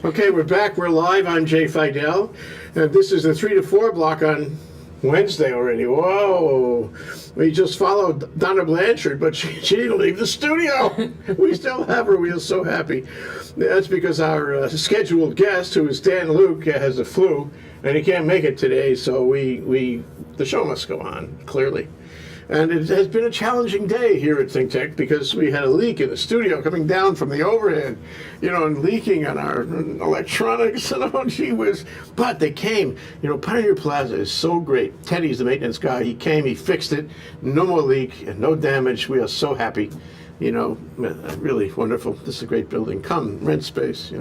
Okay, we're back. We're live. I'm Jay Fidell. And this is the 3 to 4 block on Wednesday already. Whoa. We just followed Donna Blanchard, but she didn't leave the studio. We still have her. We are so happy. That's because our scheduled guest, who is Dan Luke, has the flu, and he can't make it today, so the show must go on, clearly. And it has been a challenging day here at Think Tech because we had a leak in the studio coming down from the overhead, and leaking on our electronics and oh, gee whiz. But they came. Pioneer Plaza is so great. Teddy's the maintenance guy. He came, he fixed it. No more leak and no damage. We are so happy. Really wonderful. This is a great building. Come, rent space.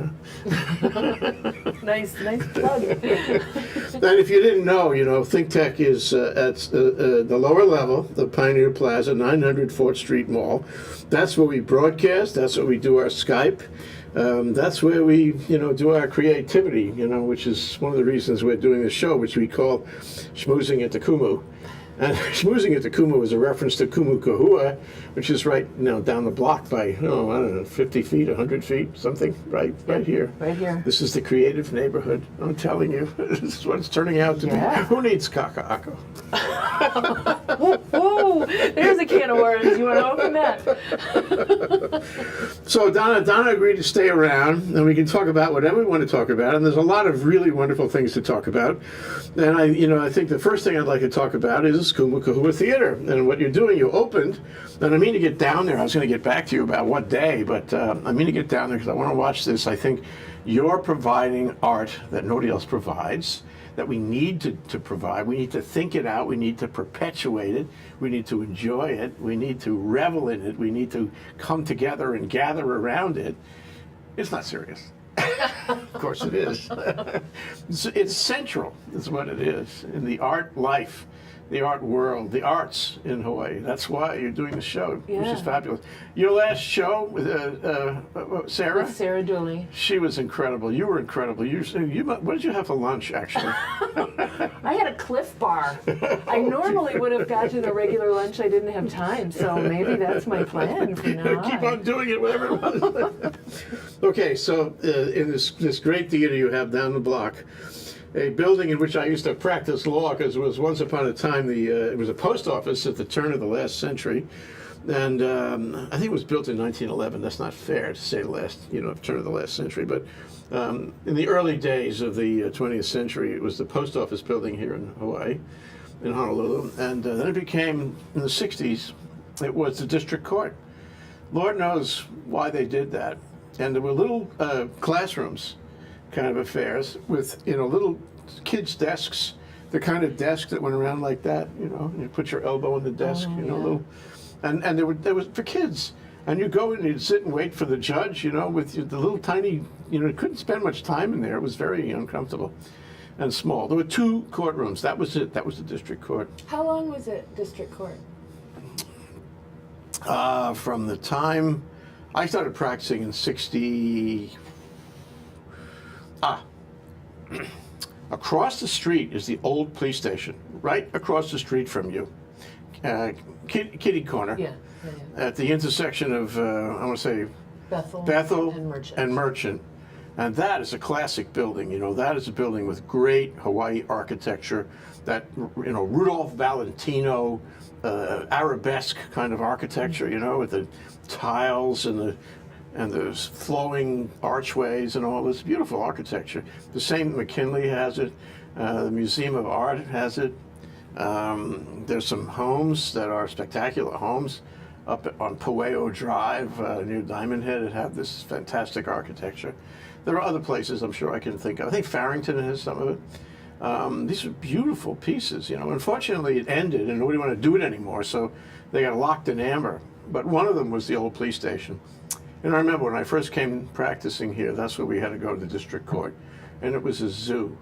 Nice plug. And if you didn't know, Think Tech is at the lower level, the Pioneer Plaza, 900 4th Street Mall. That's where we broadcast. That's where we do our Skype. That's where we, do our creativity, which is one of the reasons we're doing this show, which we call Schmoozing at the Kumu. And Schmoozing at the Kumu is a reference to Kumu Kahua, which is right down the block by, I don't know, 50 feet, 100 feet, something, right here. Right here. This is the creative neighborhood. I'm telling you, this is what it's turning out to be. Who needs kaka'ako? Whoa, there's a can of worms. You want to open that? So Donna agreed to stay around, and we can talk about whatever we want to talk about. And there's a lot of really wonderful things to talk about. And I think the first thing I'd like to talk about is Kumu Kahua Theatre and what you're doing. You opened, and I mean to get down there. I was going to get back to you about what day, but I mean to get down there because I want to watch this. I think you're providing art that nobody else provides, that we need to provide. We need to think it out. We need to perpetuate it. We need to enjoy it. We need to revel in it. We need to come together and gather around it. It's not serious. Of course it is. It's central, is what it is, in the art life, the art world, the arts in Hawaii. That's why you're doing the show, which is fabulous. Your last show with Sarah? With Sarah Dooley. She was incredible. You were incredible. What did you have for lunch, actually? I had a Cliff Bar. I normally would have got to the regular lunch. I didn't have time, so maybe that's my plan from now on. Keep on doing it, whatever it was. Okay, so in this great theater you have down the block, a building in which I used to practice law, because it was once upon a time it was a post office at the turn of the last century, and I think it was built in 1911. That's not fair to say turn of the last century, but in the early days of the 20th century, it was the post office building here in Hawaii, in Honolulu, and then it became, in the 60s, it was the district court. Lord knows why they did that, and there were little classrooms kind of affairs with little kids' desks, the kind of desk that went around like that, you put your elbow in the desk, little, and there was for kids, and you go in and you'd sit and wait for the judge, with the little tiny, you couldn't spend much time in there. It was very uncomfortable and small. There were 2 courtrooms. That was it. That was the district court. How long was it district court? From the time I started practicing in 60. Across the street is the old police station, right across the street from you. Kitty Corner. Yeah. At the intersection of, I want to say, Bethel and Merchant. And that is a classic building. That is a building with great Hawaii architecture, that, Rudolph Valentino, arabesque kind of architecture, with the tiles and the flowing archways and all this beautiful architecture. The same McKinley has it. The Museum of Art has it. There's some homes that are spectacular homes up on Pueo Drive near Diamond Head that have this fantastic architecture. There are other places I'm sure I can think of. I think Farrington has some of it. These are beautiful pieces. Unfortunately, it ended and nobody wanted to do it anymore, so they got locked in amber. But one of them was the old police station. And I remember when I first came practicing here, that's where we had to go to the district court. And it was a zoo.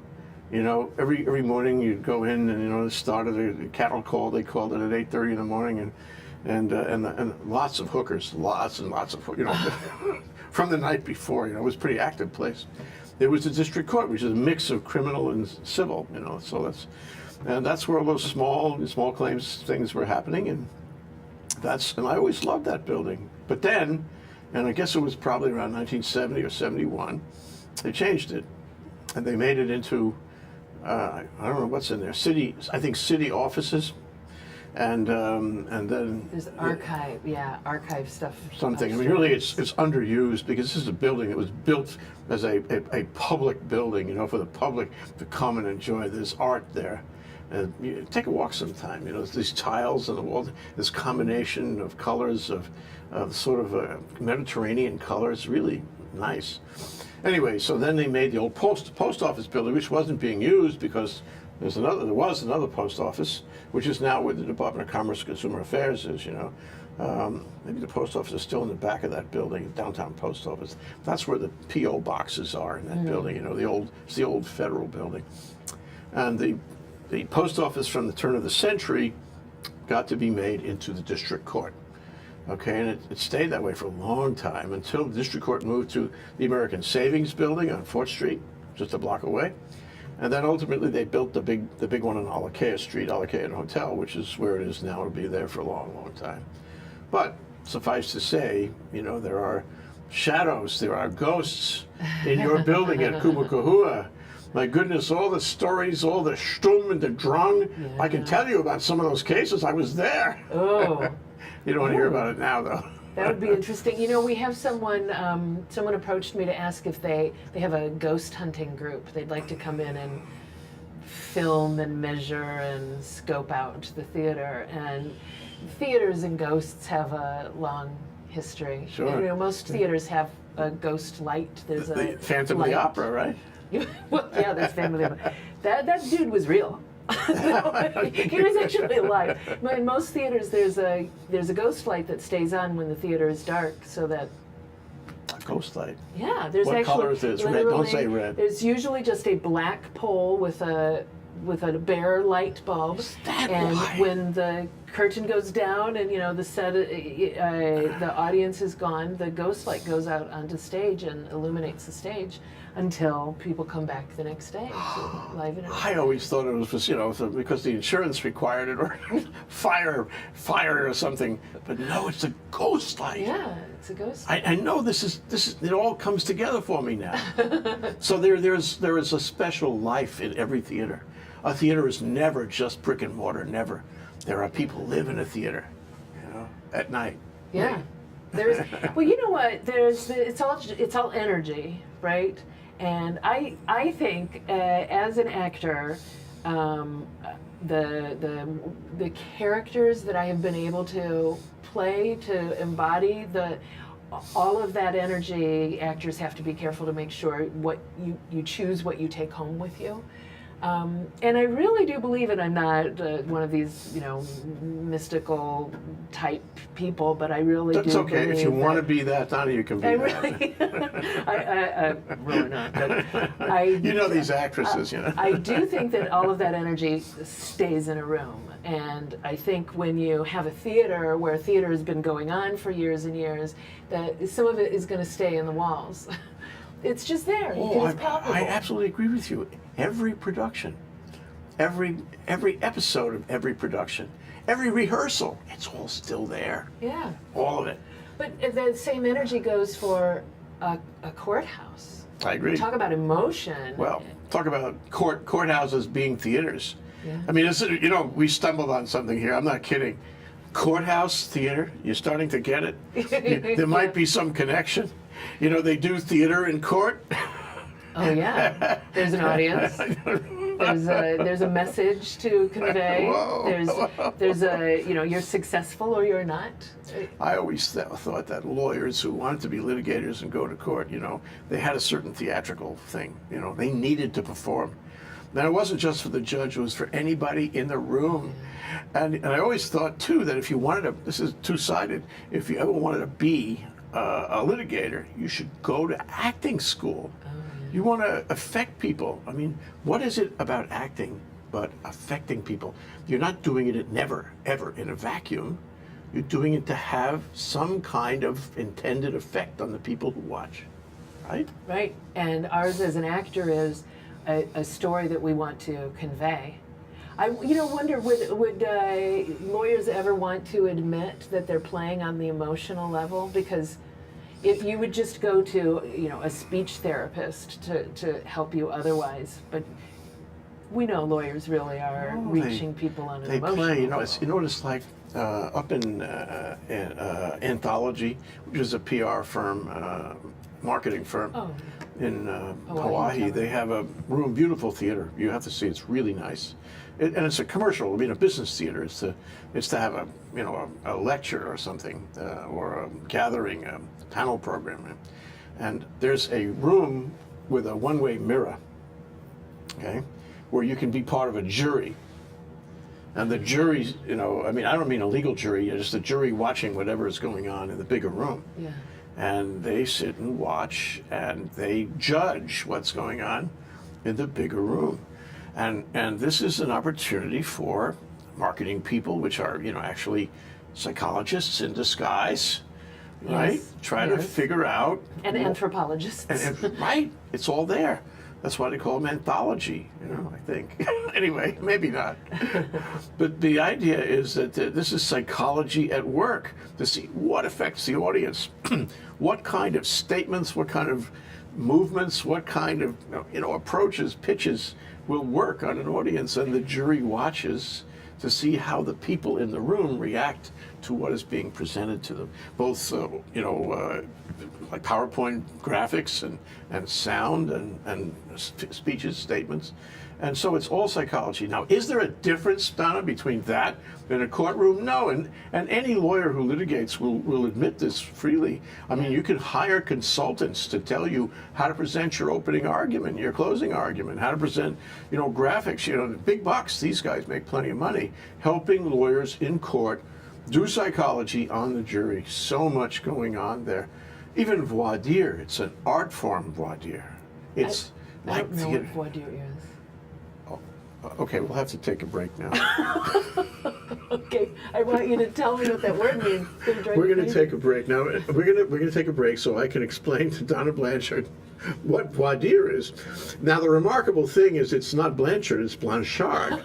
Every morning you'd go in and, the start of the cattle call, they called it at 8:30 in the morning, and lots of hookers, lots and lots of, from the night before, it was a pretty active place. There was the district court, which is a mix of criminal and civil, so that's where all those small claims things were happening, and I always loved that building. But then, and I guess it was probably around 1970 or 71, They changed it, and they made it into, I don't know what's in there, I think city offices, and then There's archive stuff. something. I mean, really, it's underused because this is a building that was built as a public building, you know, for the public to come and enjoy. There's art there. You take a walk sometime. You know, these tiles on the wall, this combination of colors of sort of Mediterranean colors, really nice. Anyway, so then they made the old post office building, which wasn't being used because there was another post office, which is now where the Department of Commerce Consumer Affairs is, you know. Maybe the post office is still in the back of that building, downtown post office. That's where the P.O. boxes are in that building, you know, it's the old federal building. And the post office from the turn of the century got to be made into the district court. Okay, and it stayed that way for a long time until the district court moved to the American Savings Building on 4th Street, just a block away. And then ultimately they built the big one on Alakea Street, Alakea Hotel, which is where it is now. It'll be there for a long, long time. But suffice to say, you know, there are shadows, there are ghosts in your building at Kumu Kahua. My goodness, all the stories, all the Sturm and the Drang. Yeah. I can tell you about some of those cases. I was there. Oh. You don't want to hear about it now, though. That would be interesting. You know, we have someone approached me to ask if they have a ghost hunting group. They'd like to come in and film and measure and scope out the theater. And theaters and ghosts have a long history. Sure. You know, most theaters have a ghost light. There's the Phantom of the Opera, right? Well, yeah, there's Phantom of the Opera. That dude was real. He was actually alive. But in most theaters, there's a ghost light that stays on when the theater is dark, so that. A ghost light. Yeah, there's what actually. What color is this? Red. Don't say red. There's usually just a black pole with a bare light bulb. Is that and why? When the curtain goes down and, you know, the audience is gone, the ghost light goes out onto stage and illuminates the stage until people come back the next day to liven it up. I always thought it was just, you know, because the insurance required it, or fire or something. But no, it's a ghost light. Yeah, it's a ghost light. I know this is it all comes together for me now. So there is a special life in every theater. A theater is never just brick and mortar, never. There are people who live in a theater, you know, at night. Yeah. There's, well, you know what? It's all energy, right? And I think as an actor, the characters that I have been able to play, to embody all of that energy, actors have to be careful to make sure what you choose, what you take home with you. And I really do believe it. I'm not one of these, you know, mystical type people, but I really do. That's okay. Believe if you want to be that, Donna, you can be I'm really not. But you know these actresses, you know. I do think that all of that energy stays in a room, and I think when you have a theater where theater has been going on for years and years, that some of it is going to stay in the walls. It's just there. It's palpable. I absolutely agree with you. Every production, every episode of every production, every rehearsal, it's all still there. Yeah. All of it. But the same energy goes for a courthouse. I agree. Talk about emotion. Well, talk about courthouses being theaters. Yeah. I mean, you know, we stumbled on something here. I'm not kidding. Courthouse theater. You're starting to get it. There might be some connection. You know, they do theater in court. Oh yeah, there's an audience. There's a message to convey. Whoa. There's a, you know, you're successful or you're not. I always thought that lawyers who wanted to be litigators and go to court, you know, they had a certain theatrical thing. You know, they needed to perform. Now, it wasn't just for the judge, it was for anybody in the room. And I always thought, too, that if you wanted to, this is two-sided, if you ever wanted to be a litigator, you should go to acting school. You want to affect people. I mean, what is it about acting but affecting people? You're not doing it never, ever in a vacuum. You're doing it to have some kind of intended effect on the people who watch, right? Right, and ours as an actor is a story that we want to convey. I wonder, would lawyers ever want to admit that they're playing on the emotional level? Because, if you would just go to, you know, a speech therapist to help you otherwise, but we know lawyers really are reaching people on an emotional play, you know, level. you know what it's like up in Anthology, which is a PR firm, marketing firm in Hawaii. They have a room, beautiful theater. You have to see, it's really nice. And it's a commercial, I mean, a business theater. It's to have a, you know, a lecture or something, or a gathering, a panel program. And there's a room with a one-way mirror, okay, where you can be part of a jury. And the jury's, you know, I mean, I don't mean a legal jury, just a jury watching whatever is going on in the bigger room. Yeah. And they sit and watch and they judge what's going on in the bigger room. And this is an opportunity for marketing people, which are, you know, actually psychologists in disguise, right? Yes. Try to figure out. And anthropologists. Right, it's all there. That's why they call them anthology, you know, I think. Anyway, maybe not. But the idea is that this is psychology at work, to see what affects the audience, what kind of statements, what kind of movements, what kind of, you know, approaches, pitches will work on an audience, and the jury watches to see how the people in the room react to what is being presented to them, both you know, like PowerPoint graphics and sound and speeches, statements. And so it's all psychology. Now, is there a difference, Donna, between that and a courtroom? No, and any lawyer who litigates will admit this freely. I mean, you can hire consultants to tell you how to present your opening argument, your closing argument, how to present, you know, graphics, you know, big bucks. These guys make plenty of money helping lawyers in court do psychology on the jury. So much going on there. Even voir dire, it's an art form, voir dire. It's I like don't know theater. what voir dire is. Okay, we'll have to take a break now. Okay, I want you to tell me what that word means. We're going to take a break now. We're going to take a break so I can explain to Donna Blanchard what voir dire is. Now, the remarkable thing is it's not Blanchard, it's Blanchard.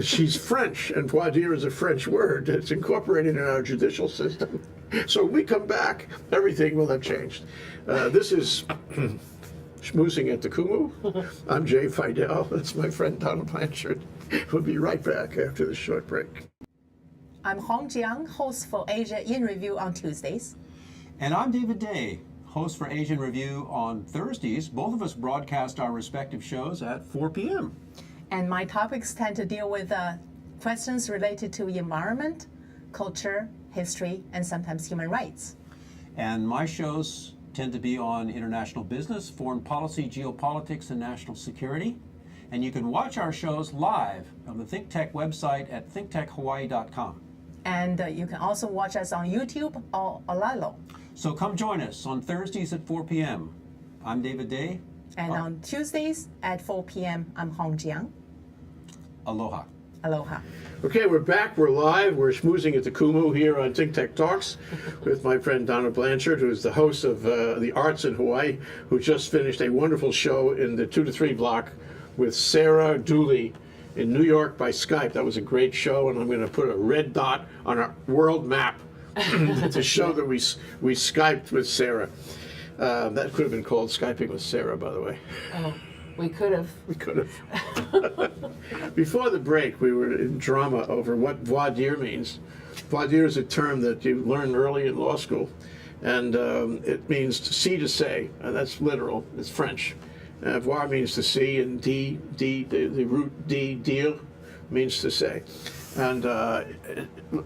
She's French, and voir dire is a French word. It's incorporated in our judicial system. So when we come back, everything will have changed. This is Schmoozing at the Kumu. I'm Jay Fidell. That's my friend Donna Blanchard. We'll be right back after this short break. I'm Hong Jiang, host for Asia in Review on Tuesdays. And I'm David Day, host for Asian Review on Thursdays. Both of us broadcast our respective shows at 4 p.m. And my topics tend to deal with questions related to environment, culture, history, and sometimes human rights. And my shows tend to be on international business, foreign policy, geopolitics, and national security. And you can watch our shows live on the ThinkTech website at thinktechhawaii.com. And you can also watch us on YouTube or Olalo. So come join us on Thursdays at 4 p.m. I'm David Day. And on Tuesdays at 4 p.m., I'm Hong Jiang. Aloha. Aloha. Okay, we're back. We're live. We're schmoozing at the Kumu here on Think Tech Talks with my friend Donna Blanchard, who is the host of The Arts in Hawaii, who just finished a wonderful show in the 2 to 3 block with Sarah Dooley in New York by Skype. That was a great show, and I'm going to put a red dot on our world map to show that we Skyped with Sarah. That could have been called Skyping with Sarah, by the way. Oh, we could have. We could have. Before the break, we were in drama over what voir dire means. Voir dire is a term that you learn early in law school, and it means to see to say, and that's literal. It's French. Voir means to see, and the root dire means to say, and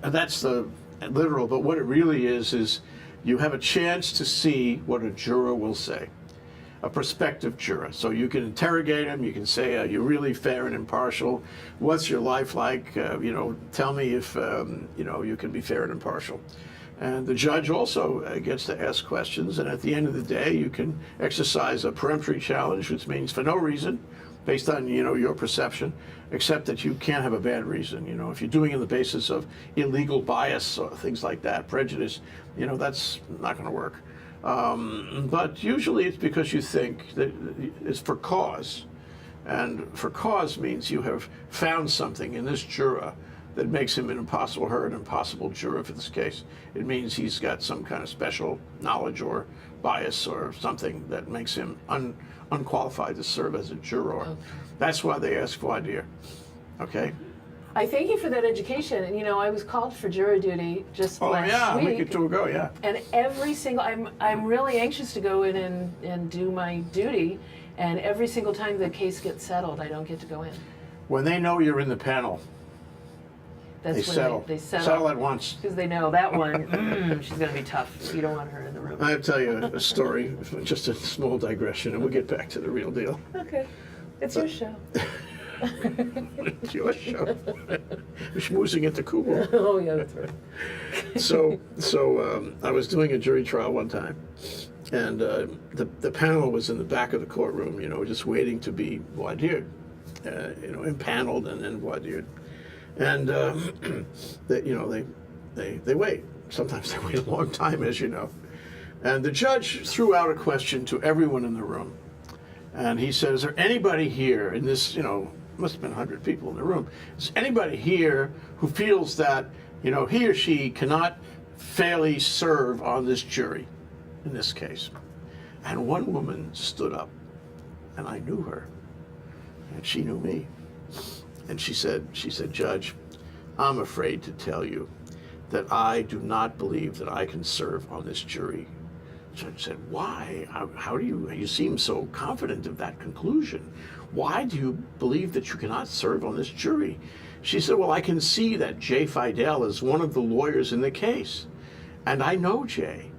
that's the literal. But what it really is you have a chance to see what a juror will say. A prospective juror. So you can interrogate him, you can say, are you really fair and impartial? What's your life like? Tell me if, you can be fair and impartial. And the judge also gets to ask questions, and at the end of the day, you can exercise a peremptory challenge, which means for no reason, based on, your perception, except that you can't have a bad reason. If you're doing it on the basis of illegal bias or things like that, prejudice, that's not going to work. But usually it's because you think that it's for cause. And for cause means you have found something in this juror that makes him an impossible juror for this case. It means he's got some kind of special knowledge or bias or something that makes him unqualified to serve as a juror. Okay. That's why they ask voir dire. Okay? I thank you for that education. And I was called for jury duty just last week. A week or two ago, yeah. And every single, I'm really anxious to go in and do my duty. And every single time the case gets settled, I don't get to go in. When they know you're in the panel, That's they when settle. They Settle at once. Because they know that one, she's going to be tough. You don't want her in the room. I'll tell you a story, just a small digression, and we'll get back to the real deal. Okay. It's your show. It's your show. Schmoozing at the Kumu. Oh, yeah, that's right. So I was doing a jury trial one time, and the panel was in the back of the courtroom, just waiting to be voir dire, impaneled and then voir dire. And they wait. Sometimes they wait a long time, as you know. And the judge threw out a question to everyone in the room, and he said, "Is there anybody here in this? Must have been 100 people in the room. Is anybody here who feels that he or she cannot fairly serve on this jury, in this case?" And one woman stood up, and I knew her, and she knew me. And she said, "Judge, I'm afraid to tell you that I do not believe that I can serve on this jury." The judge said, "Why? How do you seem so confident of that conclusion? Why do you believe that you cannot serve on this jury?" She said, "Well, I can see that Jay Fidell is one of the lawyers in the case. And I know Jay.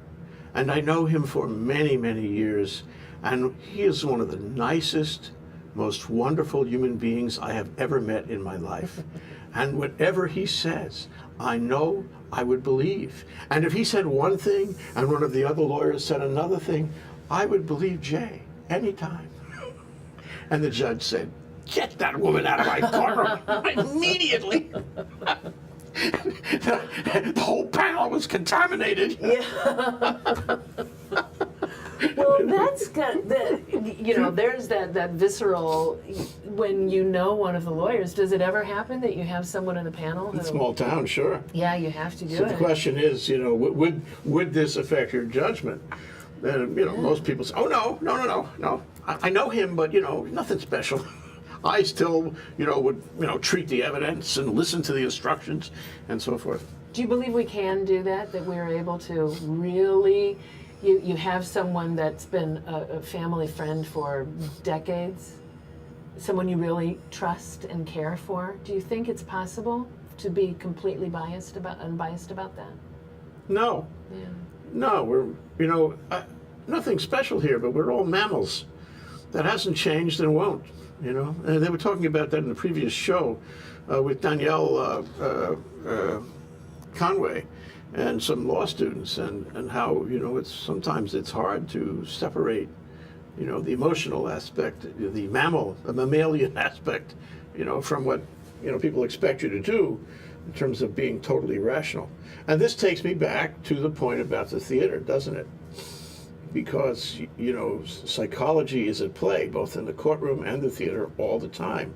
And I know him for many, many years. And he is one of the nicest, most wonderful human beings I have ever met in my life. And whatever he says, I know I would believe. And if he said one thing and one of the other lawyers said another thing, I would believe Jay anytime." And the judge said, "Get that woman out of my courtroom immediately." The whole panel was contaminated. Yeah. Well, that's good. There's that visceral, when one of the lawyers, does it ever happen that you have someone in a panel? It's a small town, sure. Yeah, you have to do So it. the question is, would this affect your judgment? And, most people say, "Oh, no. I know him, but, nothing special." I still, would, treat the evidence and listen to the instructions and so forth. Do you believe we can do that we're able to really, you have someone that's been a family friend for decades, someone you really trust and care for? Do you think it's possible to be completely unbiased about that? No. Yeah. No, we're, nothing special here, but we're all mammals. That hasn't changed and won't, And they were talking about that in the previous show with Danielle Conway and some law students, and how, sometimes it's hard to separate, the emotional aspect, the mammalian aspect, from what, people expect you to do in terms of being totally rational. And this takes me back to the point about the theater, doesn't it? Because, psychology is at play both in the courtroom and the theater all the time.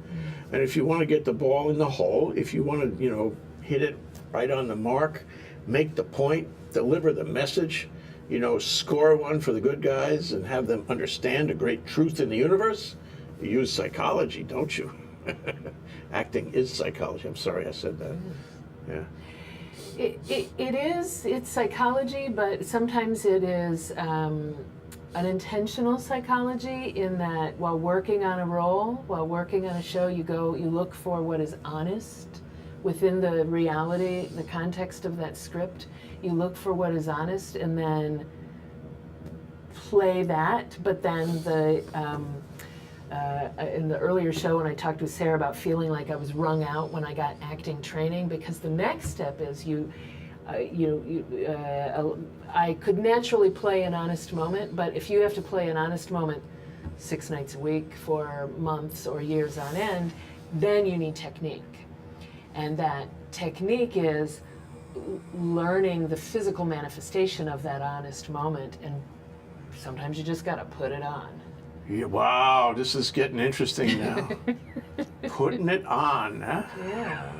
And if you want to get the ball in the hole, if you want to, hit it right on the mark, make the point, deliver the message, score one for the good guys and have them understand a great truth in the universe, you use psychology, don't you? Acting is psychology. I'm sorry I said that. Yeah. It's psychology, but sometimes it is unintentional psychology, in that while working on a role, while working on a show, you look for what is honest within the reality, the context of that script. You look for what is honest and then play that, but then in the earlier show when I talked with Sarah about feeling like I was wrung out when I got acting training, because the next step is I could naturally play an honest moment, but if you have to play an honest moment 6 nights a week for months or years on end, then you need technique. And that technique is learning the physical manifestation of that honest moment, and sometimes you just got to put it on. Yeah, wow, this is getting interesting now. Putting it on, huh? Yeah.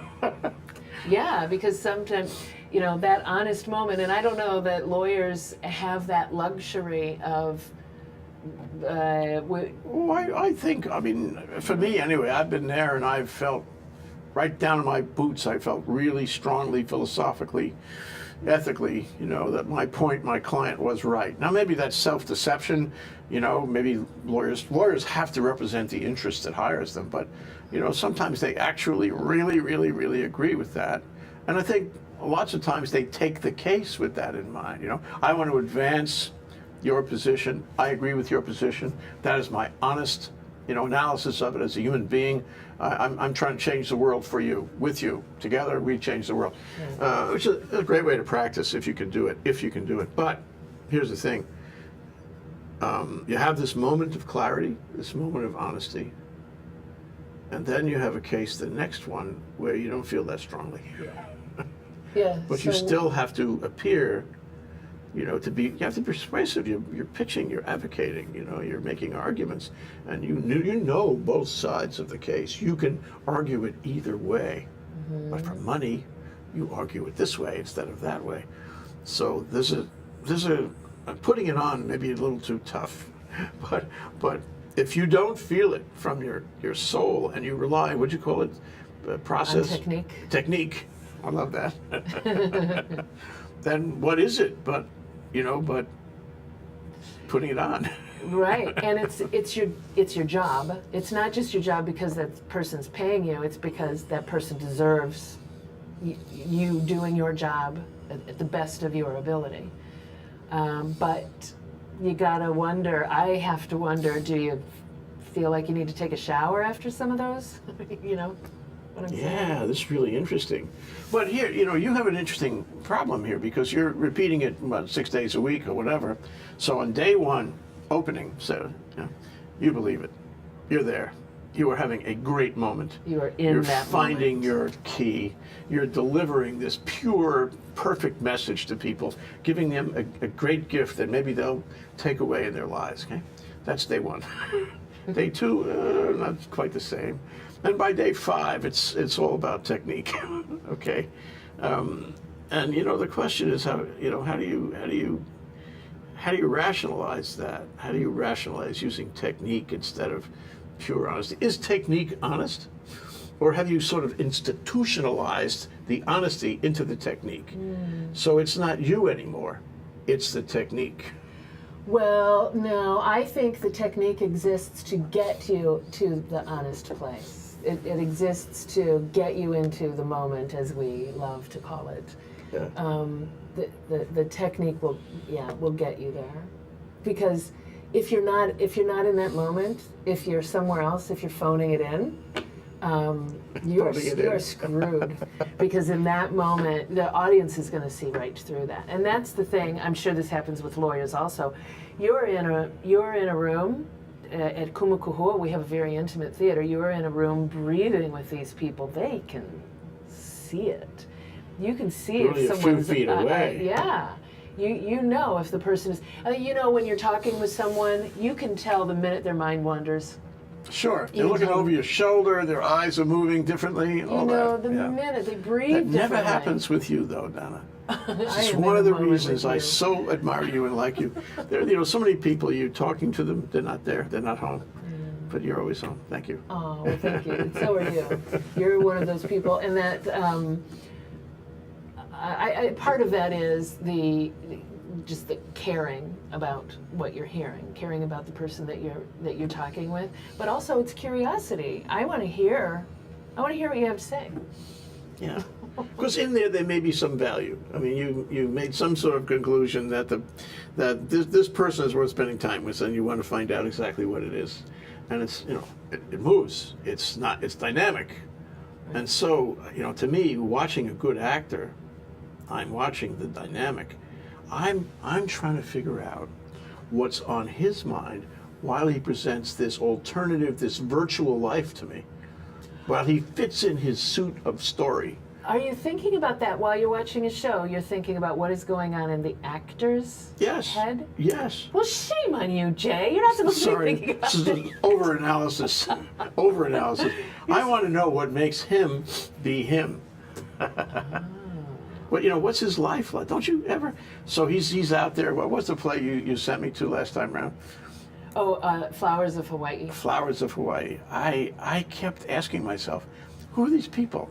Yeah, because sometimes, you know, that honest moment, and I don't know that lawyers have that luxury of. Well, I think, I mean, for me anyway, I've been there and I've felt right down in my boots, I felt really strongly, philosophically, ethically, you know, that my client was right. Now, maybe that's self-deception, you know, maybe lawyers have to represent the interest that hires them, but, you know, sometimes they actually really agree with that. And I think lots of times they take the case with that in mind, you know. I want to advance your position. I agree with your position. That is my honest, you know, analysis of it as a human being. I'm trying to change the world for you, with you. Together, we change the world. Which is a great way to practice if you can do it, But here's the thing. You have this moment of clarity, this moment of honesty, and then you have a case, the next one, where you don't feel that strongly. Yeah. But you still have to appear, you know, you have to be persuasive. You're pitching, you're advocating, you know, you're making arguments, and you know both sides of the case. You can argue it either way, but for money, you argue it this way instead of that way. So there's a putting it on maybe a little too tough, but if you don't feel it from your soul and you rely, what'd you call it, process? On Technique. I love that. Then what is it? But putting it on. Right, and it's your job. It's not just your job because that person's paying you. It's because that person deserves you doing your job at the best of your ability. But you gotta wonder. I have to wonder. Do you feel like you need to take a shower after some of those? You know what I'm saying? Yeah, this is really interesting. But here, you know, you have an interesting problem here because you're repeating it about 6 days a week or whatever. So on day one, opening, so you believe it. You're there. You are having a great moment. You are in that You're finding moment. your key. You're delivering this pure, perfect message to people, giving them a great gift that maybe they'll take away in their lives. Okay, that's day one. Day two, not quite the same. And by day 5, it's all about technique. Okay, and you know the question is how do you rationalize that? How do you rationalize using technique instead of pure honesty? Is technique honest? Or have you sort of institutionalized the honesty into the technique? So it's not you anymore, it's the technique. Well, no, I think the technique exists to get you to the honest place. It exists to get you into the moment, as we love to call it. Yeah. The technique will get you there, because if you're not in that moment, if you're somewhere else, if you're phoning it in, you're screwed. Because in that moment, the audience is going to see right through that, and that's the thing. I'm sure this happens with lawyers also. You're in a room. At Kumu Kahua, we have a very intimate theater. You're in a room breathing with these people. They can see it. You can see really if someone's a few feet away. Yeah. You know if the person is. You know when you're talking with someone, you can tell the minute their mind wanders. Sure, they're looking over your shoulder. Their eyes are moving differently. You know the minute they breathe. That never differently. happens with you, though, Donna. This is am one in of the moment reasons with I you. so admire you and like you. There, so many people. You're talking to them. They're not there. They're not home. But you're always home. Thank you. Oh, well, thank you. And so are you. You're one of those people, and that part of that is just the caring about what you're hearing, caring about the person that you're talking with, but also it's curiosity. I want to hear what you have to say. Yeah, because in there may be some value. I mean, you made some sort of conclusion that this person is worth spending time with, and you want to find out exactly what it is, and it's it moves. It's dynamic, and so to me, watching a good actor, I'm watching the dynamic. I'm trying to figure out what's on his mind while he presents this alternative, this virtual life to me. While he fits in his suit of story. Are you thinking about that while you're watching a show? You're thinking about what is going on in the actor's head? Yes. Well, shame on you, Jay. You're not supposed to be thinking about this is an overanalysis. I want to know what makes him be him. Well, you know, what's his life like? Don't you ever? So he's out there. What was the play you sent me to last time around? Oh, Flowers of Hawaii. Flowers of Hawaii. I kept asking myself, who are these people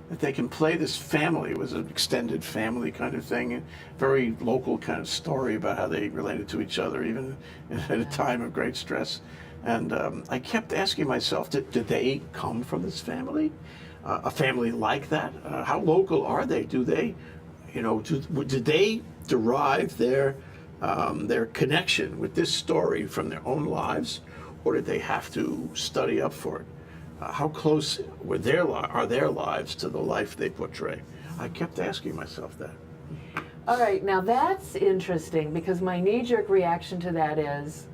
that they can play this family? It was an extended family kind of thing, and very local kind of story about how they related to each other, even at a time of great stress. And I kept asking myself, did they come from this family? A family like that? How local are they? Do they, you know, did they derive their connection with this story from their own lives, or did they have to study up for it? How close were are their lives to the life they portray? I kept asking myself that. All right, now that's interesting, because my knee-jerk reaction to that is,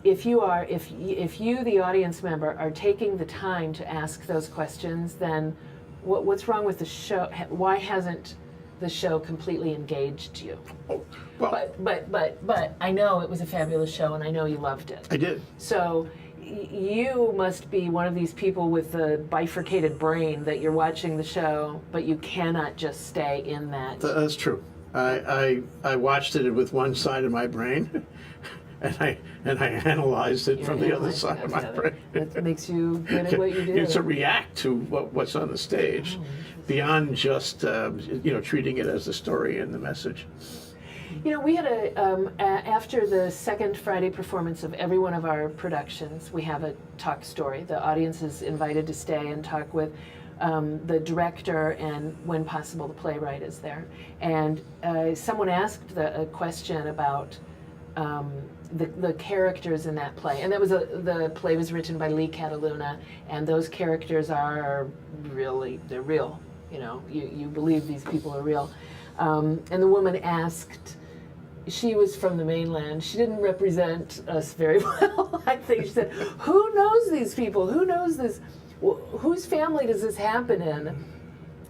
if you, the audience member, are taking the time to ask those questions, then what's wrong with the show? Why hasn't the show completely engaged you? Oh, well, But I know it was a fabulous show, and I know you loved it. I did. So you must be one of these people with the bifurcated brain that you're watching the show, but you cannot just stay in that. That's true. I watched it with one side of my brain, and I analyzed it from the other side of my brain. That makes you good at what you do. To react to what's on the stage, beyond just treating it as the story and the message. You know, we had after the second Friday performance of every one of our productions, we have a talk story. The audience is invited to stay and talk with the director, and when possible, the playwright is there. And someone asked a question about the characters in that play, and the play was written by Lee Cataluna, and those characters are they're real. You know, you believe these people are real. And the woman asked, she was from the mainland, she didn't represent us very well, I think. She said, who knows these people? Who knows this? Whose family does this happen in?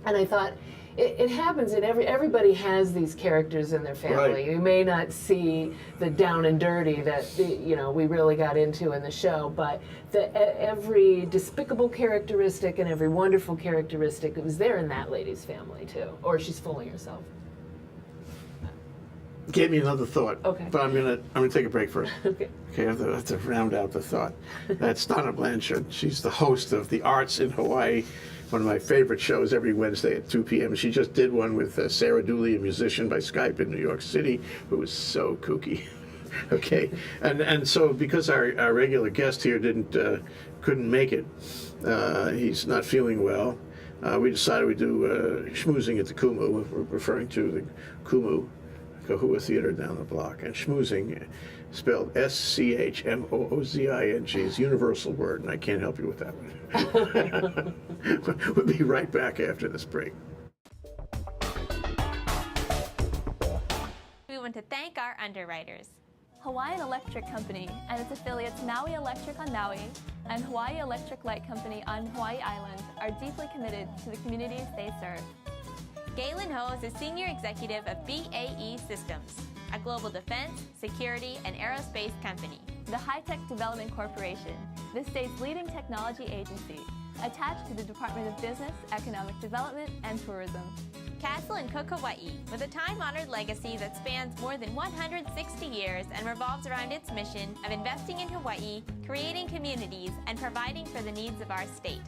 And I thought, it happens in everybody has these characters in their family. Right. You may not see the down and dirty that we really got into in the show, but every despicable characteristic and every wonderful characteristic was there in that lady's family too. Or she's fooling herself. Gave me another thought. Okay. But I'm gonna take a break first. Okay. Okay, I have to round out the thought. That's Donna Blanchard. She's the host of The Arts in Hawaii, one of my favorite shows, every Wednesday at 2 p.m. She just did one with Sarah Dooley, a musician by Skype in New York City, who was so kooky. Okay, and so because our regular guest here couldn't make it, he's not feeling well. We decided we'd do Schmoozing at the Kumu. We're referring to the Kumu Kahua Theatre down the block. And Schmoozing, spelled SCHMOOZING, is a universal word, and I can't help you with that one. We'll be right back after this break. We want to thank our underwriters. Hawaiian Electric Company and its affiliates Maui Electric on Maui and Hawaii Electric Light Company on Hawaii Island are deeply committed to the communities they serve. Galen Ho is a senior executive of BAE Systems, a global defense, security, and aerospace company. The High-Tech Development Corporation, the state's leading technology agency, attached to the Department of Business, Economic Development, and Tourism. Castle and Cook Hawaii, with a time-honored legacy that spans more than 160 years and revolves around its mission of investing in Hawaii, creating communities, and providing for the needs of our state.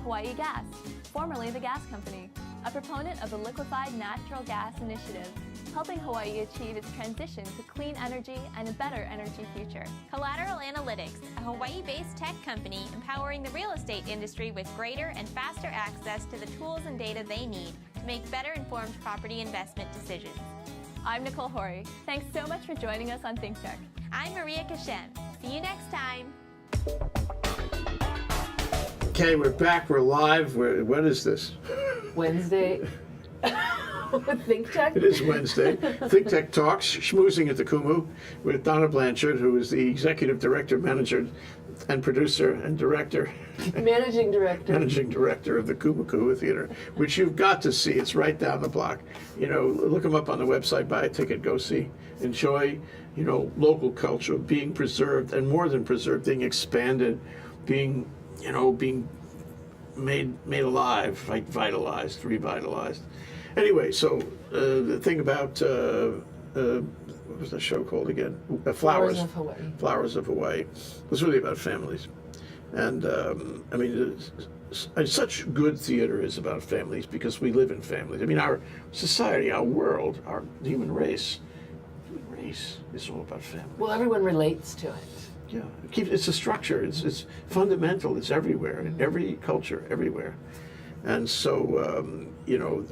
Hawaii Gas, formerly the Gas Company, a proponent of the Liquefied Natural Gas Initiative, helping Hawaii achieve its transition to clean energy and a better energy future. Collateral Analytics, a Hawaii-based tech company empowering the real estate industry with greater and faster access to the tools and data they need to make better informed property investment decisions. I'm Nicole Horry. Thanks so much for joining us on Think Tech. I'm Maria Kashem. See you next time. Okay, we're back. We're live. What is this? Wednesday. Think Tech? It is Wednesday. Think Tech Talks, Schmoozing at the Kumu, with Donna Blanchard, who is the executive director, manager, and producer and director. Managing director. Managing director of the Kumu Kahua Theatre, which you've got to see. It's right down the block. You know, look them up on the website, buy a ticket, go see. Enjoy, local culture being preserved, and more than preserved, being expanded, being made alive, like vitalized, revitalized. Anyway, so the thing about what was the show called again? Flowers of Hawaii. Flowers of Hawaii. It was really about families, and I mean, such good theater is about families because we live in families. I mean, our society, our world, our human race is all about family. Well, everyone relates to it. Yeah, it's a structure. It's fundamental. It's everywhere in every culture, everywhere. And so, you know,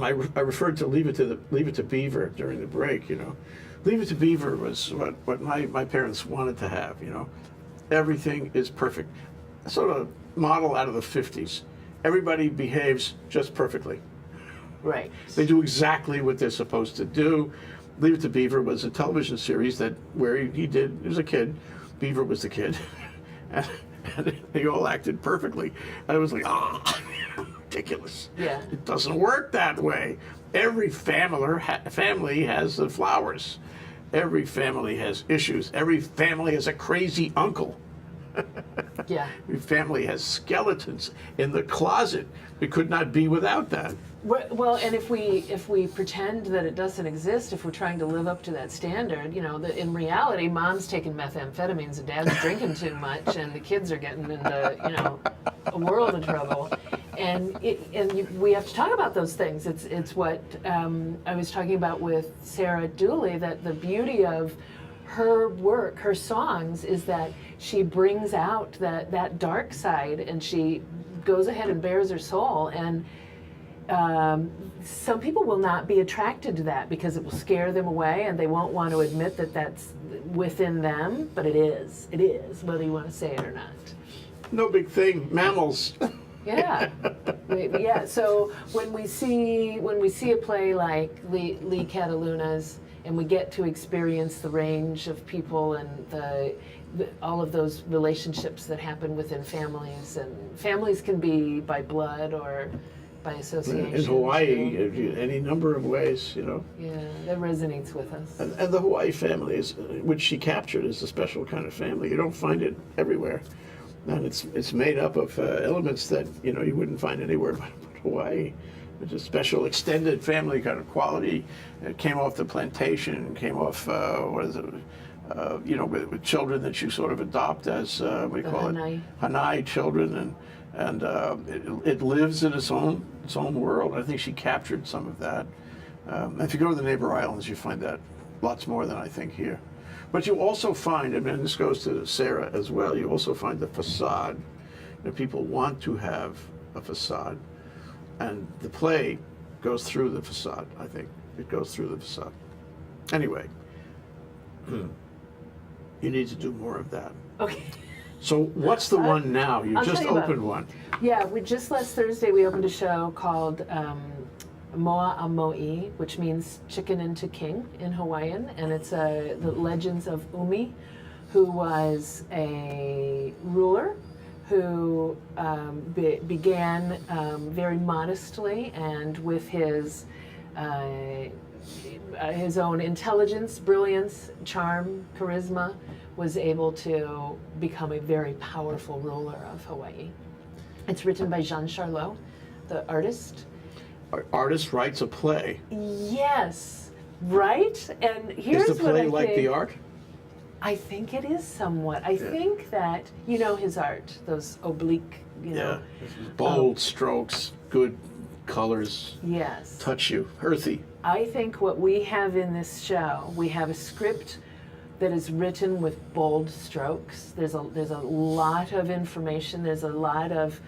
I referred to Leave It to Beaver during the break. You know, Leave It to Beaver was what my parents wanted to have. You know, everything is perfect. Sort of model out of the 50s. Everybody behaves just perfectly. Right. They do exactly what they're supposed to do. Leave It to Beaver was a television series where he was a kid. Beaver was the kid. and they all acted perfectly. And it was like, ridiculous. Yeah. It doesn't work that way. Every family has the flowers. Every family has issues. Every family has a crazy uncle. Yeah. Every family has skeletons in the closet. We could not be without that. Well, and if we pretend that it doesn't exist, if we're trying to live up to that standard, you know, in reality, mom's taking methamphetamines and dad's drinking too much, and the kids are getting into, you know, a world of trouble. And we have to talk about those things. It's what I was talking about with Sarah Dooley, that the beauty of her work, her songs, is that she brings out that dark side, and she goes ahead and bears her soul. And some people will not be attracted to that because it will scare them away, and they won't want to admit that that's within them, but it is, whether you want to say it or not. No big thing. Mammals. Yeah, yeah. So when we see a play like Lee Cataluna's, and we get to experience the range of people and all of those relationships that happen within families, and families can be by blood or by association. In Hawaii, too. any number of ways, you know. Yeah, that resonates with us. And the Hawaii family, which she captured, is a special kind of family. You don't find it everywhere. And it's made up of elements that, you know, you wouldn't find anywhere but Hawaii. It's a special extended family kind of quality. It came off the plantation, came off, you know, with children that you sort of adopt as, what do you call it? Hanai children. And it lives in its own world. I think she captured some of that. If you go to the neighbor islands, you find that lots more than I think here. But you also find, and this goes to Sarah as well, you also find the facade. That people want to have a facade. And the play goes through the facade, I think. It goes through the facade. Anyway, you need to do more of that. Okay. So what's the one now? You I'll just tell you opened one. Yeah, just last Thursday we opened a show called Moa a Mo'i, which means chicken into king in Hawaiian, and it's the legends of Umi, who was a ruler who began very modestly, and with his own intelligence, brilliance, charm, charisma, was able to become a very powerful ruler of Hawaii. It's written by Jean Charlot, the artist. Artist writes a play. Yes, right? And here's Is the what play I like think. the art? I think it is somewhat. I think that, you know, his art, those oblique, you know. Bold strokes, good colors, Yes. touch you, earthy. I think what we have in this show, we have a script that is written with bold strokes. There's a lot of information. There's a lot of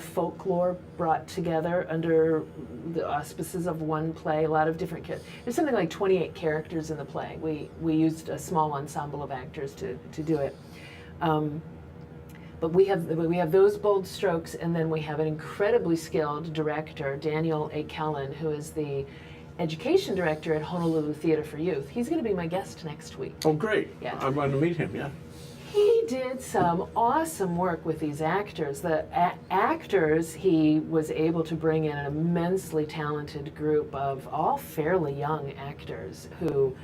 folklore brought together under the auspices of one play. A lot of different there's something like 28 characters in the play. We used a small ensemble of actors to do it. But we have those bold strokes, and then we have an incredibly skilled director, Daniel A. Kellen, who is the education director at Honolulu Theatre for Youth. He's going to be my guest next week. Oh, great. Yeah. I'm going to meet him, yeah. He did some awesome work with these actors. The actors, he was able to bring in an immensely talented group of all fairly young actors who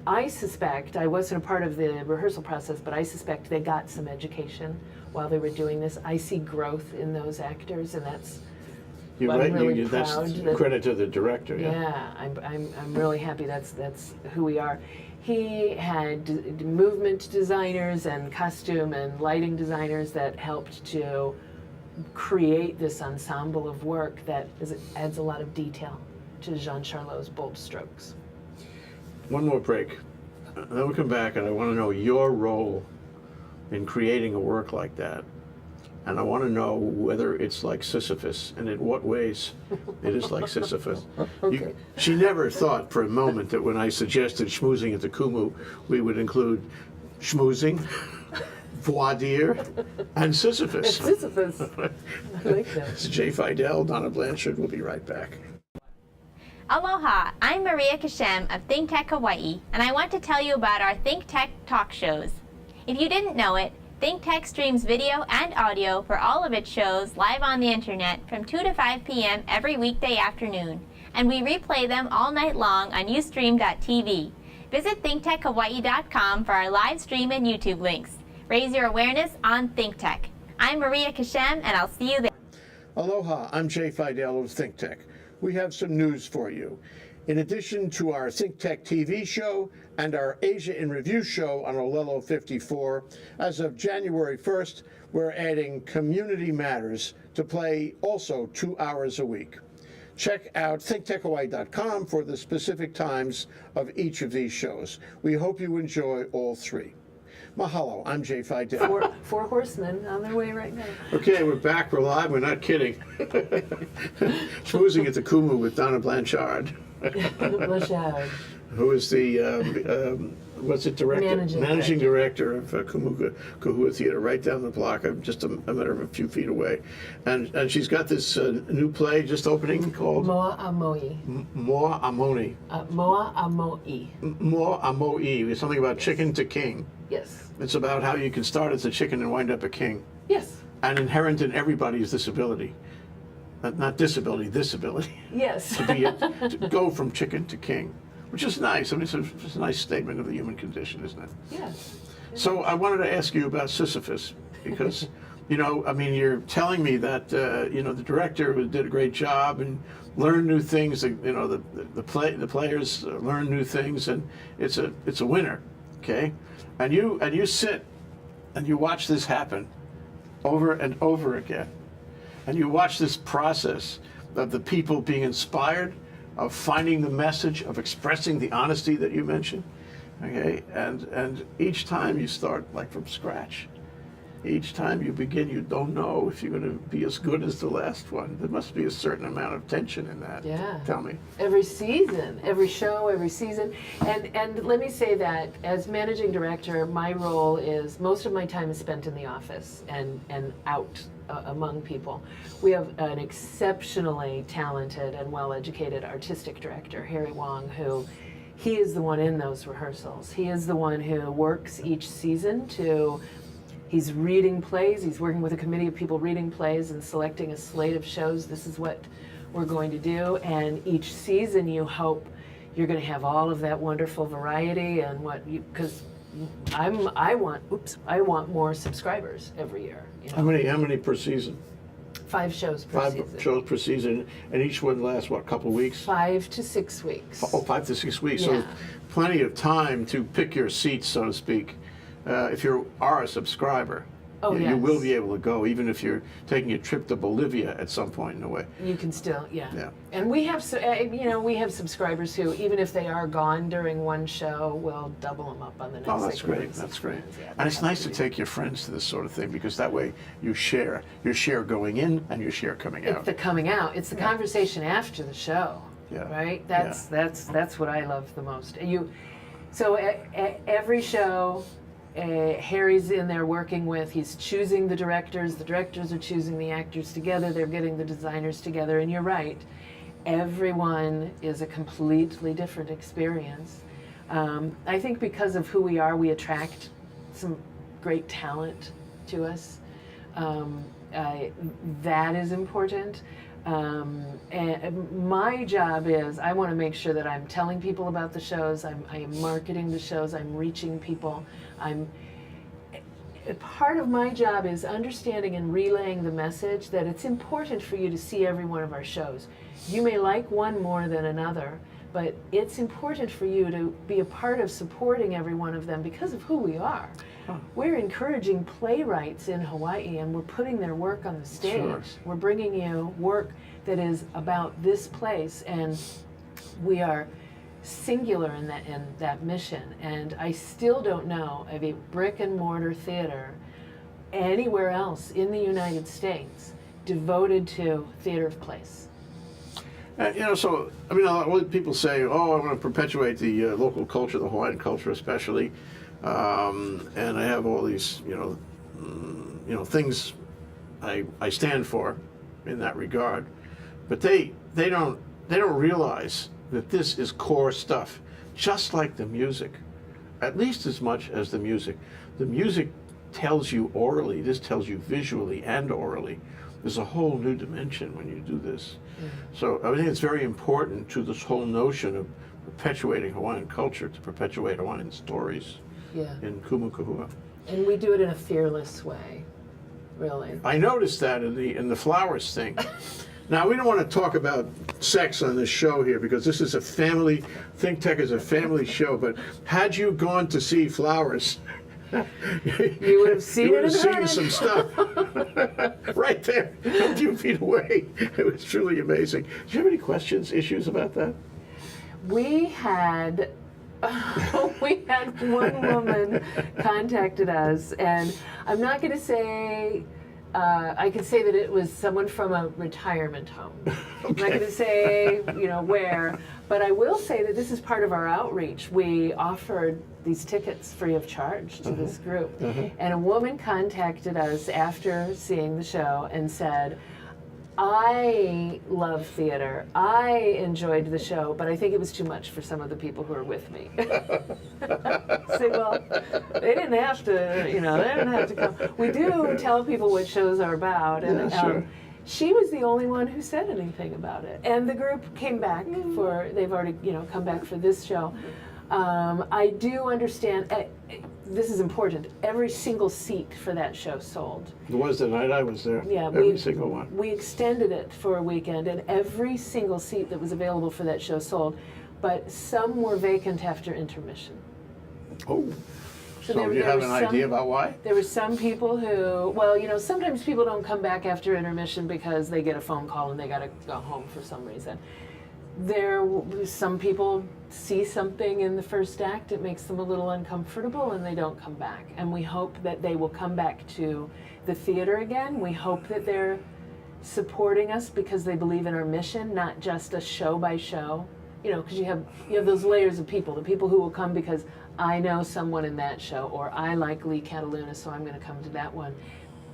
I suspect, I wasn't a part of the rehearsal process, but I suspect they got some education while they were doing this. I see growth in those actors, and that's You're I'm right. really That's proud that- credit to the director. yeah. I'm really happy that's who we are. He had movement designers and costume and lighting designers that helped to create this ensemble of work that adds a lot of detail to Jean Charlot's bold strokes. One more break. Then we'll come back, and I want to know your role in creating a work like that. And I want to know whether it's like Sisyphus, and in what ways it is like Sisyphus. Okay. She never thought for a moment that when I suggested schmoozing at the Kumu, we would include schmoozing, voir dire, and Sisyphus. Sisyphus. I like that. It's Jay Fidell, Donna Blanchard. We'll be right back. Aloha, I'm Maria Kashem of Think Tech Hawaii, and I want to tell you about our Think Tech talk shows. If you didn't know it, Think Tech streams video and audio for all of its shows live on the internet from 2 to 5 p.m. every weekday afternoon, and we replay them all night long on ustream.tv. Visit thinktechhawaii.com for our live stream and YouTube links. Raise your awareness on Think Tech. I'm Maria Kashem, and I'll see you there. Aloha, I'm Jay Fidell of Think Tech. We have some news for you. In addition to our Think Tech TV show and our Asia in Review show on Olelo 54, as of January 1st, we're adding Community Matters to play also 2 hours a week. Check out thinktechhawaii.com for the specific times of each of these shows. We hope you enjoy all three. Mahalo, I'm Jay Fidell. Four horsemen on their way right now. Okay, we're back, we're live, we're not kidding. Schmoozing at the Kumu with Donna Blanchard. Blanchard. Who is the, what's it, director? Managing director of Kumu Kahua Theatre, right down the block. I'm just a matter of a few feet away. And she's got this new play just opening called Moa Amoi. Moa Amoni. Moa Amoi. Moa Amoi. It's something about chicken to king. Yes. It's about how you can start as a chicken and wind up a king. Yes. And inherent in everybody is this ability. Not disability, this ability. Yes. To go from chicken to king, which is nice. I mean, it's a nice statement of the human condition, isn't it? Yes. So I wanted to ask you about Sisyphus, because, you know, I mean, you're telling me that, you know, the director did a great job and learned new things. You know, the players learn new things, and it's a winner, okay? And you sit and you watch this happen over and over again. And you watch this process of the people being inspired, of finding the message, of expressing the honesty that you mentioned, okay? And each time you start like from scratch. Each time you begin, you don't know if you're going to be as good as the last one. There must be a certain amount of tension in that. Yeah. Tell me. Every season, every show, every season. And let me say that as managing director, my role is most of my time is spent in the office and out among people. We have an exceptionally talented and well-educated artistic director, Harry Wong, who he is the one in those rehearsals. He is the one who works each season to he's reading plays, he's working with a committee of people reading plays and selecting a slate of shows. This is what we're going to do. And each season you hope you're going to have all of that wonderful variety and because I want more subscribers every year. You know? How many per season? 5 shows per season. 5 shows per season, and each one lasts, what, a couple weeks? 5 to 6 weeks. Oh, 5 to 6 weeks. Yeah. So plenty of time to pick your seats, so to speak. If you are a subscriber, Oh, you yes. will be able to go, even if you're taking a trip to Bolivia at some point in a way. You can still, yeah. Yeah. And we have, we have subscribers who, even if they are gone during one show, will double them up on the next. Oh, that's great. That's great. Yeah, And it's nice to take your friends to this sort of thing, because that way you share. You share going in and you share coming It's out. the coming out. It's the conversation after the show. Yeah. Right. That's what I love the most. So every show. Harry's in there working with, he's choosing the directors are choosing the actors together, they're getting the designers together, and you're right, everyone is a completely different experience. I think because of who we are, we attract some great talent to us. That is important. And my job is I want to make sure that I'm telling people about the shows, I am marketing the shows, I'm reaching people. Part of my job is understanding and relaying the message that it's important for you to see every one of our shows. You may like one more than another, but it's important for you to be a part of supporting every one of them because of who we are. We're encouraging playwrights in Hawaii, and we're putting their work on the stage. Sure. We're bringing you work that is about this place, and we are singular in that mission. And I still don't know of a brick and mortar theater anywhere else in the United States devoted to theater of place. So, I mean, a lot of people say, oh, I want to perpetuate the local culture, the Hawaiian culture especially, and I have all these, things I stand for in that regard, but they don't realize that this is core stuff, just like the music, at least as much as the music. The music tells you orally, this tells you visually and orally. There's a whole new dimension when you do this. So I think it's very important to this whole notion of perpetuating Hawaiian culture, to perpetuate Hawaiian stories in Kumu Kahua. And we do it in a fearless way, really. I noticed that in the flowers thing. Now, we don't want to talk about sex on this show here because this is a family, Think Tech is a family show, but had you gone to see Flowers, you would have seen it and heard some stuff right there, a few feet away. It was truly amazing. Do you have any questions, issues about that? We had one woman contacted us, and I'm not going to say. I could say that it was someone from a retirement home. Okay. I'm not going to say, where, but I will say that this is part of our outreach. We offered these tickets free of charge to this group. And a woman contacted us after seeing the show and said, I love theater. I enjoyed the show, but I think it was too much for some of the people who are with me. Say, well, they didn't have to, they didn't have to come. We do tell people what shows are about, and sure. She was the only one who said anything about it. And the group came back they've already, come back for this show. I do understand. This is important. Every single seat for that show sold. It was the night I was there. Yeah, every single one. We extended it for a weekend, and every single seat that was available for that show sold. But some were vacant after intermission. Oh. So there you have were an some- idea about why? There were some people who, sometimes people don't come back after intermission because they get a phone call and they got to go home for some reason. Some people see something in the first act, it makes them a little uncomfortable, and they don't come back. And we hope that they will come back to the theater again. We hope that they're supporting us because they believe in our mission, not just a show by show. Because you have those layers of people. The people who will come because I know someone in that show, or I like Lee Cataluna, so I'm going to come to that one.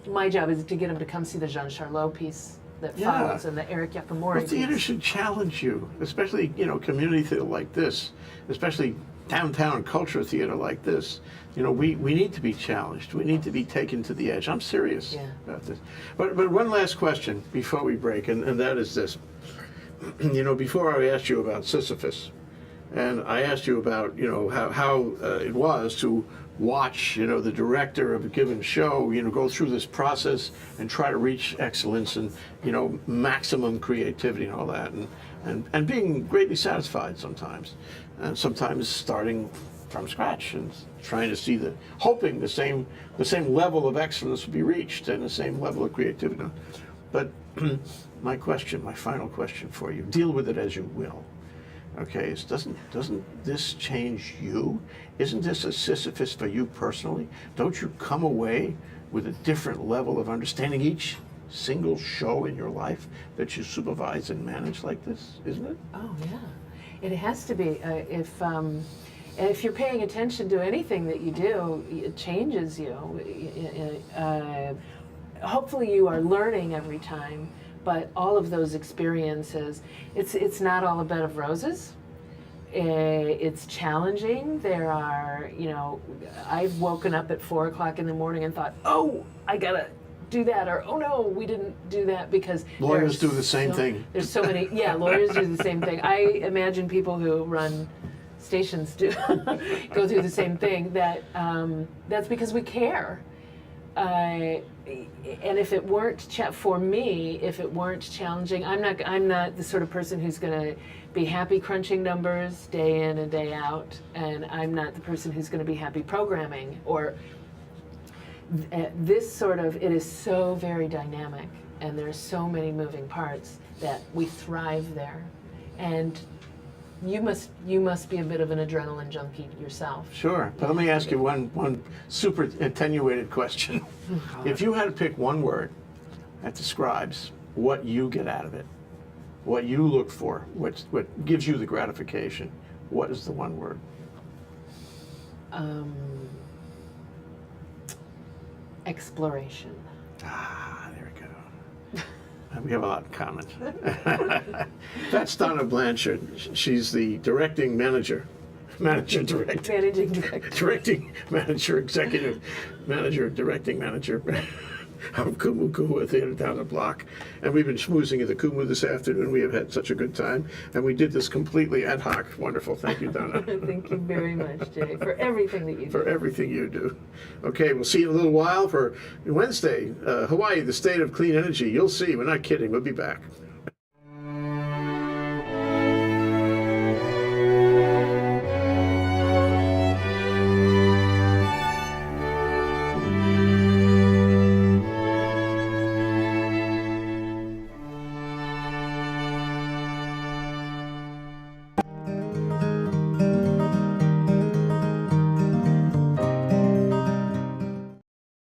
My job is to get them to come see the Jean Charlot piece that follows, and the Eric Yakamori Well, piece. theater should challenge you, especially, community theater like this, especially downtown culture theater like this. We need to be challenged. We need to be taken to the edge. I'm serious about this. But one last question before we break, and that is this. Before I asked you about Sisyphus, and I asked you about, how it was to watch, the director of a given show, go through this process and try to reach excellence and, maximum creativity and all that, and being greatly satisfied sometimes, and sometimes starting from scratch and trying to see hoping the same level of excellence will be reached and the same level of creativity. But my final question for you, deal with it as you will. Okay, doesn't this change you? Isn't this a Sisyphus for you personally? Don't you come away with a different level of understanding each single show in your life that you supervise and manage like this, isn't it? Oh yeah, it has to be. If you're paying attention to anything that you do, it changes you. Hopefully you are learning every time, but all of those experiences, it's not all a bed of roses. It's challenging. There are, I've woken up at 4 o'clock in the morning and thought, oh, I gotta do that, or oh no, we didn't do that, because Lawyers there are do the same thing. There's so many, yeah, lawyers do the same thing. I imagine people who run stations do go through the same thing. That's because we care. And if it weren't for me, if it weren't challenging, I'm not the sort of person who's going to be happy crunching numbers day in and day out, and I'm not the person who's going to be happy programming, or this sort of, it is so very dynamic, and there's so many moving parts that we thrive there. And you must be a bit of an adrenaline junkie yourself. Sure, but let me ask you one super attenuated question. If you had to pick one word that describes what you get out of it, what you look for, what gives you the gratification, what is the one word? Exploration. Ah, there we go. We have a lot in common. That's Donna Blanchard. She's the directing manager, Managing director. directing manager, executive manager, directing manager of Kumu Kahua Theatre down the block. And we've been schmoozing at the Kumu this afternoon. We have had such a good time. And we did this completely ad hoc. Wonderful. Thank you, Donna. Thank you very much, Jay, for everything that you do. For everything you do. Okay, we'll see you in a little while for Wednesday, Hawaii, the state of clean energy. You'll see. We're not kidding. We'll be back.